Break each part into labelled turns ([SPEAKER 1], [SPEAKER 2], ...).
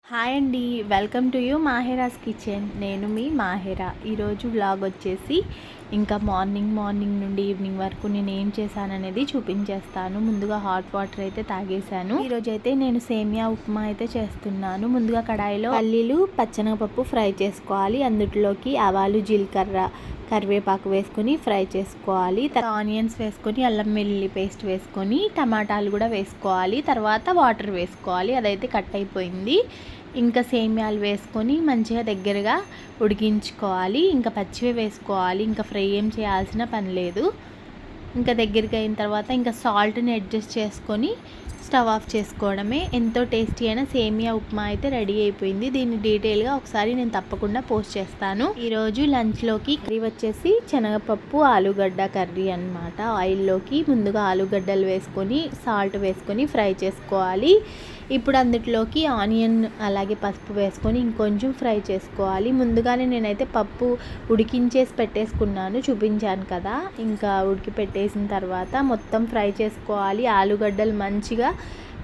[SPEAKER 1] Hi అండి, welcome to you మాహిరాస్ kitchen. నేను మీ మాహిరా. ఈరోజు వ్లాగ్ వచ్చేసి ఇంకా మార్నింగ్ నుండి ఈవినింగ్ వరకు నేను ఏం చేశాననేది చూపించేస్తాను. ముందుగా హాట్ వాటర్ అయితే తాగేశాను. ఈరోజు అయితే నేను సేమియా ఉప్మా అయితే చేస్తున్నాను. ముందుగా కడాయిలో పల్లీలు పచ్చెనగపప్పు ఫ్రై చేసుకోవాలి. అందులోకి ఆవాలు, జీలకర్ర, కరివేపాకు వేసుకొని ఫ్రై చేసుకోవాలి. తర్వాత ఆనియన్స్ వేసుకొని అల్లం వెల్లుల్లి పేస్ట్ వేసుకొని టమాటాలు కూడా వేసుకోవాలి. తర్వాత వాటర్ వేసుకోవాలి. అదైతే కట్ అయిపోయింది. ఇంకా సేమియాలు వేసుకొని మంచిగా దగ్గరగా ఉడికించుకోవాలి. ఇంకా పచ్చివే వేసుకోవాలి. ఇంకా ఫ్రై ఏం చేయాల్సిన పని లేదు. ఇంకా దగ్గరికి అయిన తర్వాత ఇంకా సాల్ట్ని అడ్జస్ట్ చేసుకొని స్టవ్ ఆఫ్ చేసుకోవడమే. ఎంతో టేస్టీ అయిన సేమియా ఉప్మా అయితే రెడీ అయిపోయింది. దీన్ని డీటెయిల్గా ఒకసారి నేను తప్పకుండా పోస్ట్ చేస్తాను. ఈరోజు లంచ్లోకి కర్రీ వచ్చేసి శనగపప్పు ఆలుగడ్డ కర్రీ అన్నమాట. ఆయిల్లోకి ముందుగా ఆలుగడ్డలు వేసుకొని సాల్ట్ వేసుకొని ఫ్రై చేసుకోవాలి. ఇప్పుడు అందులోకి ఆనియన్ అలాగే పసుపు వేసుకొని ఇంకొంచెం ఫ్రై చేసుకోవాలి. ముందుగానే నేనైతే పప్పు ఉడికించేసి పెట్టేసుకున్నాను, చూపించాను కదా. ఇంకా ఉడికి పెట్టేసిన తర్వాత మొత్తం ఫ్రై చేసుకోవాలి. ఆలుగడ్డలు మంచిగా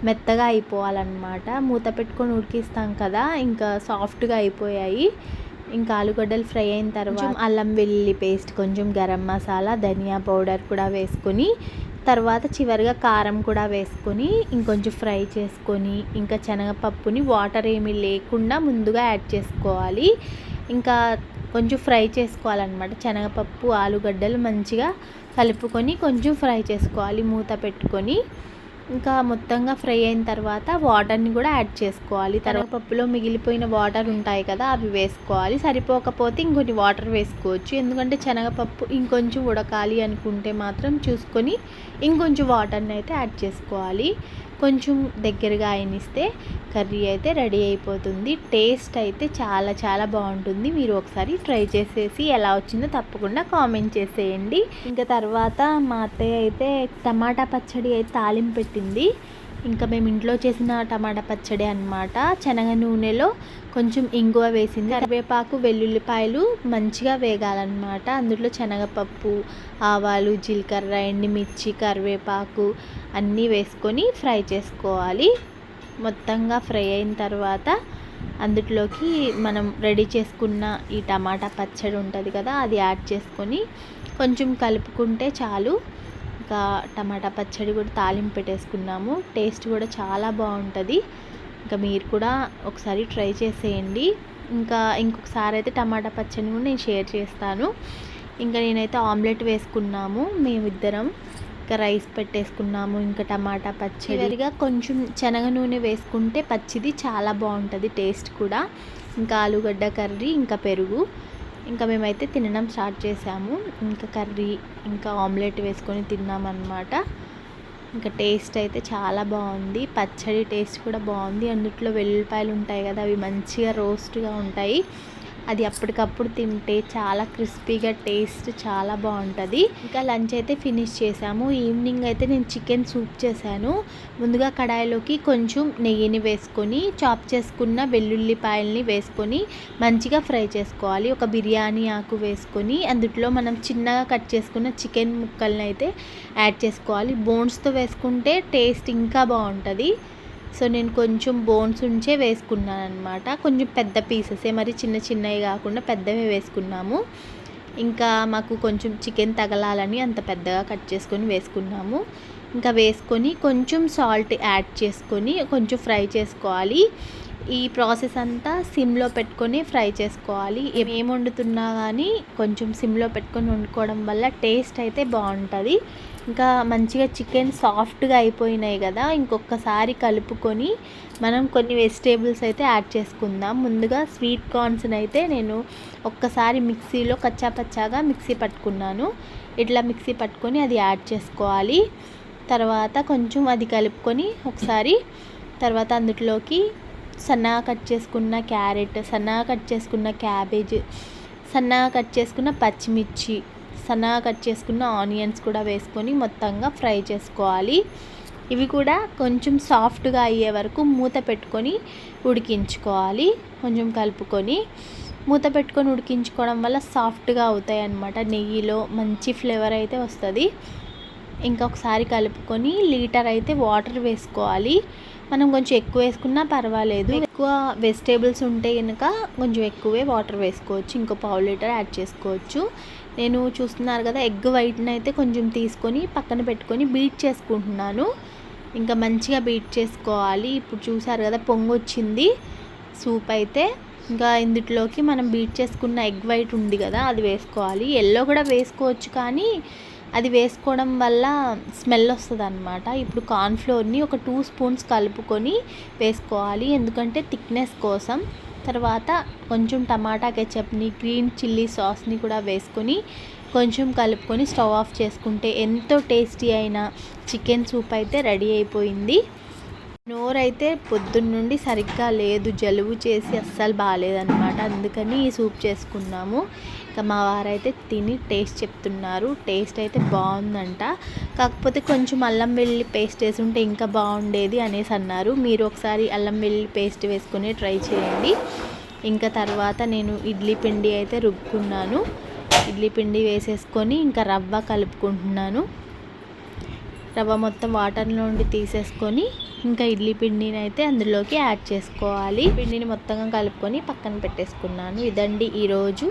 [SPEAKER 1] మెత్తగా అయిపోవాలన్నమాట. మూత పెట్టుకొని ఉడికిస్తాం కదా, ఇంకా సాఫ్ట్గా అయిపోయాయి. ఇంకా ఆలుగడ్డలు ఫ్రై అయిన తర్వాత అల్లం వెల్లుల్లి పేస్ట్, కొంచెం గరం మసాలా, ధనియా పౌడర్ కూడా వేసుకొని తర్వాత చివరిగా కారం కూడా వేసుకొని ఇంకొంచెం ఫ్రై చేసుకొని ఇంకా శనగపప్పుని వాటర్ ఏమీ లేకుండా ముందుగా యాడ్ చేసుకోవాలి. ఇంకా కొంచెం ఫ్రై చేసుకోవాలన్నమాట. శనగపప్పు ఆలుగడ్డలు మంచిగా కలుపుకొని కొంచెం ఫ్రై చేసుకోవాలి మూత పెట్టుకొని. ఇంకా మొత్తంగా ఫ్రై అయిన తర్వాత వాటర్ని కూడా యాడ్ చేసుకోవాలి. శనగపప్పులో మిగిలిపోయిన వాటర్ ఉంటాయి కదా, అవి వేసుకోవాలి. సరిపోకపోతే ఇంకొన్ని వాటర్ వేసుకోవచ్చు. ఎందుకంటే శనగపప్పు ఇంకొంచెం ఉడకాలి అనుకుంటే మాత్రం చూసుకొని ఇంకొంచెం వాటర్ని అయితే యాడ్ చేసుకోవాలి. కొంచెం దగ్గరగా అయినిస్తే కర్రీ అయితే రెడీ అయిపోతుంది. టేస్ట్ అయితే చాలా చాలా బాగుంటుంది. మీరు ఒకసారి ట్రై చేసేసి ఎలా వచ్చిందో తప్పకుండా కామెంట్ చేసేయండి. ఇంకా తర్వాత మా అత్తయ్య అయితే టమాటా పచ్చడి అయితే తాలింపు పెట్టింది. ఇంకా మేము ఇంట్లో చేసిన టమాటా పచ్చడి అన్నమాట. శనగ నూనెలో కొంచెం ఇంగువ వేసింది. కరివేపాకు, వెల్లుల్లిపాయలు మంచిగా వేగాలన్నమాట. అందులో శనగపప్పు, ఆవాలు, జీలకర్ర, ఎండుమిర్చి, కరివేపాకు అన్నీ వేసుకొని ఫ్రై చేసుకోవాలి. మొత్తంగా ఫ్రై అయిన తర్వాత అందులోకి మనం రెడీ చేసుకున్న ఈ టమాటా పచ్చడి ఉంటుంది కదా, అది యాడ్ చేసుకొని కొంచెం కలుపుకుంటే చాలు. ఇంకా టమాటా పచ్చడి కూడా తాలింపు పెట్టేసుకున్నాము. టేస్ట్ కూడా చాలా బాగుంటుంది. ఇంకా మీరు కూడా ఒకసారి ట్రై చేసేయండి. ఇంకా ఇంకొకసారి అయితే టమాటా పచ్చడిని కూడా నేను షేర్ చేస్తాను. ఇంకా నేనైతే ఆమ్లెట్ వేసుకున్నాము మేమిద్దరం. ఇంకా రైస్ పెట్టేసుకున్నాము. ఇంకా టమాటా పచ్చడిగా కొంచెం శనగ నూనె వేసుకుంటే పచ్చిది చాలా బాగుంటుంది టేస్ట్ కూడా. ఇంకా ఆలుగడ్డ కర్రీ, ఇంకా పెరుగు. ఇంకా మేమైతే తినడం స్టార్ట్ చేసాము. ఇంకా కర్రీ ఇంకా ఆమ్లెట్ వేసుకొని తిన్నామన్నమాట. ఇంకా టేస్ట్ అయితే చాలా బాగుంది. పచ్చడి టేస్ట్ కూడా బాగుంది. అందులో వెల్లుల్లిపాయలు ఉంటాయి కదా, అవి మంచిగా రోస్ట్గా ఉంటాయి. అది అప్పటికప్పుడు తింటే చాలా క్రిస్పీగా టేస్ట్ చాలా బాగుంటుంది. ఇంకా లంచ్ అయితే ఫినిష్ చేసాము. ఈవినింగ్ అయితే నేను చికెన్ సూప్ చేశాను. ముందుగా కడాయిలోకి కొంచెం నెయ్యిని వేసుకొని చాప్ చేసుకున్న వెల్లుల్లిపాయల్ని వేసుకొని మంచిగా ఫ్రై చేసుకోవాలి. ఒక బిర్యానీ ఆకు వేసుకొని అందులో మనం చిన్నగా కట్ చేసుకున్న చికెన్ ముక్కల్ని అయితే యాడ్ చేసుకోవాలి. బోన్స్తో వేసుకుంటే టేస్ట్ ఇంకా బాగుంటుంది. సో నేను కొంచెం బోన్స్ ఉంచే వేసుకున్నాను అనమాట. కొంచెం పెద్ద పీసెసే, మరి చిన్నవి కాకుండా పెద్దవే వేసుకున్నాము. ఇంకా మాకు కొంచెం చికెన్ తగలాలని అంత పెద్దగా కట్ చేసుకొని వేసుకున్నాము. ఇంకా వేసుకొని కొంచెం సాల్ట్ యాడ్ చేసుకొని కొంచెం ఫ్రై చేసుకోవాలి. ఈ ప్రాసెస్ అంతా సిమ్లో పెట్టుకొని ఫ్రై చేసుకోవాలి. ఏం వండుతున్నా కానీ కొంచెం సిమ్లో పెట్టుకొని వండుకోవడం వల్ల టేస్ట్ అయితే బాగుంటుంది. ఇంకా మంచిగా చికెన్ సాఫ్ట్గా అయిపోయినాయి కదా, ఇంకొకసారి కలుపుకొని మనం కొన్ని వెజిటేబుల్స్ అయితే యాడ్ చేసుకుందాం. ముందుగా స్వీట్ కార్న్స్ని అయితే నేను ఒక్కసారి మిక్సీలో కచ్చాపచ్చాగా మిక్సీ పట్టుకున్నాను. ఇట్లా మిక్సీ పట్టుకొని అది యాడ్ చేసుకోవాలి. తర్వాత కొంచెం అది కలుపుకొని ఒకసారి తర్వాత అందులోకి సన్నగా కట్ చేసుకున్న క్యారెట్, సన్నగా కట్ చేసుకున్న క్యాబేజ్, సన్నగా కట్ చేసుకున్న పచ్చిమిర్చి, సన్నగా కట్ చేసుకున్న ఆనియన్స్ కూడా వేసుకొని మొత్తంగా ఫ్రై చేసుకోవాలి. ఇవి కూడా కొంచెం సాఫ్ట్గా అయ్యే వరకు మూత పెట్టుకొని ఉడికించుకోవాలి. కొంచెం కలుపుకొని మూత పెట్టుకొని ఉడికించుకోవడం వల్ల సాఫ్ట్గా అవుతాయి అన్నమాట. నెయ్యిలో మంచి ఫ్లేవర్ అయితే వస్తుంది. ఇంకొకసారి కలుపుకొని లీటర్ అయితే వాటర్ వేసుకోవాలి. మనం కొంచెం ఎక్కువ వేసుకున్నా పర్వాలేదు. ఎక్కువ వెజిటేబుల్స్ ఉంటే కనుక కొంచెం ఎక్కువే వాటర్ వేసుకోవచ్చు, ఇంకో పావు లీటర్ యాడ్ చేసుకోవచ్చు. నేను చూస్తున్నారు కదా, ఎగ్ వైట్ని అయితే కొంచెం తీసుకొని పక్కన పెట్టుకొని బీట్ చేసుకుంటున్నాను. ఇంకా మంచిగా బీట్ చేసుకోవాలి. ఇప్పుడు చూసారు కదా పొంగు వచ్చింది సూప్ అయితే. ఇంకా ఇందులోకి మనం బీట్ చేసుకున్న ఎగ్ వైట్ ఉంది కదా అది వేసుకోవాలి. ఎల్లో కూడా వేసుకోవచ్చు, కానీ అది వేసుకోవడం వల్ల స్మెల్ వస్తుంది అనమాట. ఇప్పుడు కార్న్ఫ్లోర్ని ఒక 2 స్పూన్స్ కలుపుకొని వేసుకోవాలి, ఎందుకంటే థిక్నెస్ కోసం. తర్వాత కొంచెం టమాటా కెచప్ని, గ్రీన్ చిల్లీ సాస్ని కూడా వేసుకొని కొంచెం కలుపుకొని స్టవ్ ఆఫ్ చేసుకుంటే ఎంతో టేస్టీ అయిన చికెన్ సూప్ అయితే రెడీ అయిపోయింది. నోరైతే పొద్దున్న నుండి సరిగ్గా లేదు, జలుబు చేసి అస్సలు బాగాలేదన్నమాట. అందుకని ఈ సూప్ చేసుకున్నాము. ఇంకా మా వారైతే తిని టేస్ట్ చెప్తున్నారు. టేస్ట్ అయితే బాగుందంట, కాకపోతే కొంచెం అల్లం వెల్లుల్లి పేస్ట్ వేసి ఉంటే ఇంకా బాగుండేది అనేసి అన్నారు. మీరు ఒకసారి అల్లం వెల్లుల్లి పేస్ట్ వేసుకొని ట్రై చేయండి. ఇంకా తర్వాత నేను ఇడ్లీ పిండి అయితే రుబ్బుకున్నాను. ఇడ్లీ పిండి వేసేసుకొని ఇంకా రవ్వ కలుపుకుంటున్నాను. రవ్వ మొత్తం వాటర్లో నుండి తీసేసుకొని ఇంకా ఇడ్లీ పిండిని అయితే అందులోకి యాడ్ చేసుకోవాలి. పిండిని మొత్తంగా కలుపుకొని పక్కన పెట్టేసుకున్నాను. ఇదండి ఈరోజు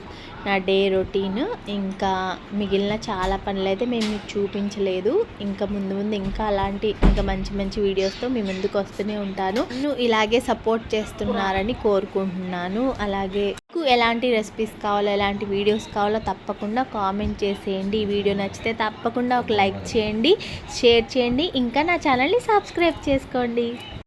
[SPEAKER 1] నా డే రొటీన్. ఇంకా మిగిలిన చాలా పనులు అయితే మేము మీకు చూపించలేదు. ఇంకా ముందు ఇంకా అలాంటి ఇంకా మంచి మంచి వీడియోస్తో మీ ముందుకు వస్తూనే ఉంటాను. నన్ను ఇలాగే సపోర్ట్ చేస్తున్నారని కోరుకుంటున్నాను. అలాగే మీకు ఎలాంటి రెసిపీస్ కావాలో, ఎలాంటి వీడియోస్ కావాలో తప్పకుండా కామెంట్ చేసేయండి. ఈ వీడియో నచ్చితే తప్పకుండా ఒక లైక్ చేయండి, షేర్ చేయండి, ఇంకా నా ఛానల్ని సబ్స్క్రైబ్ చేసుకోండి.